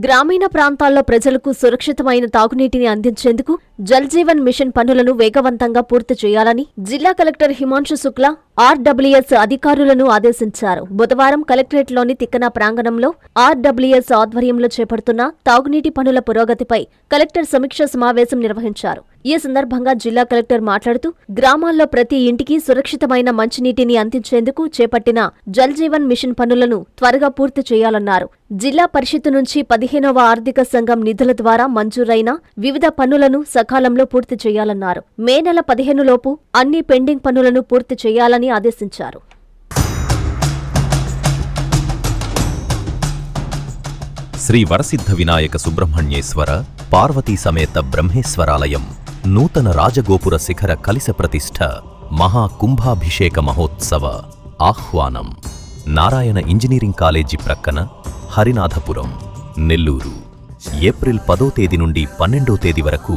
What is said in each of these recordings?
గ్రామీణ ప్రాంతాల్లో ప్రజలకు సురక్షితమైన తాగునీటిని అందించేందుకు జల్ జీవన్ మిషన్ పనులను వేగవంతంగా పూర్తి చేయాలని జిల్లా కలెక్టర్ హిమాంశు శుక్లా ఆర్డబ్ల్యూఎస్ అధికారులను ఆదేశించారు. బుధవారం కలెక్టరేట్లోని తిక్కన ప్రాంగణంలో ఆర్డబ్ల్యూఎస్ ఆధ్వర్యంలో చేపడుతున్న తాగునీటి పనుల పురోగతిపై కలెక్టర్ సమీక్ష సమావేశం నిర్వహించారు. ఈ సందర్భంగా జిల్లా కలెక్టర్ మాట్లాడుతూ గ్రామాల్లో ప్రతి ఇంటికి సురక్షితమైన మంచినీటిని అందించేందుకు చేపట్టిన జల్ జీవన్ మిషన్ పనులను త్వరగా పూర్తి చేయాలన్నారు. జిల్లా పరిషత్ నుంచి 15వ ఆర్థిక సంఘం నిధుల ద్వారా మంజూరైన వివిధ పనులను సకాలంలో పూర్తి చేయాలన్నారు. మే నెల 15 లోపు అన్ని పెండింగ్ పనులను పూర్తి చేయాలని ఆదేశించారు. శ్రీ వరసిద్ధ వినాయక సుబ్రహ్మణ్యేశ్వర పార్వతీ సమేత బ్రహ్మేశ్వరాలయం నూతన రాజగోపుర శిఖర కలిశ ప్రతిష్ఠ మహా కుంభాభిషేక మహోత్సవ ఆహ్వానం. నారాయణ ఇంజనీరింగ్ కాలేజీ ప్రక్కన, హరినాథపురం, నెల్లూరు. ఏప్రిల్ 10వ తేదీ నుండి 12వ తేదీ వరకు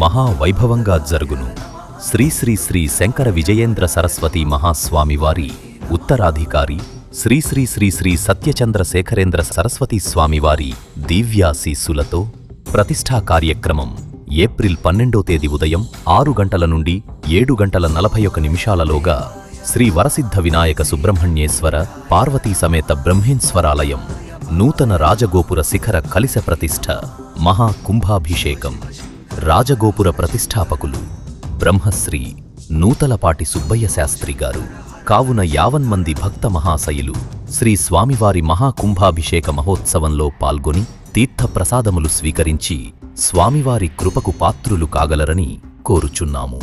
మహావైభవంగా జరుగును. శ్రీ శ్రీ శ్రీ శంకర విజయేంద్ర సరస్వతి మహాస్వామివారి ఉత్తరాధికారి శ్రీ శ్రీ శ్రీ శ్రీ సత్యచంద్ర శేఖరేంద్ర సరస్వతి స్వామివారి దివ్యాశీస్సులతో ప్రతిష్ఠా కార్యక్రమం ఏప్రిల్ 12వ తేదీ ఉదయం 6 గంటల నుండి 7 గంటల 41 నిమిషాలలోగా శ్రీ వరసిద్ధ వినాయక సుబ్రహ్మణ్యేశ్వర పార్వతీ సమేత బ్రహ్మేశ్వరాలయం నూతన రాజగోపుర శిఖర కలిశ ప్రతిష్ఠ మహా కుంభాభిషేకం. రాజగోపుర ప్రతిష్ఠాపకులు బ్రహ్మశ్రీ నూతలపాటి సుబ్బయ్య శాస్త్రి గారు. కావున 50 మంది భక్త మహాశయులు శ్రీ స్వామివారి మహాకుంభాభిషేక మహోత్సవంలో పాల్గొని తీర్థప్రసాదములు స్వీకరించి స్వామివారి కృపకు పాత్రులు కాగలరని కోరుచున్నాము.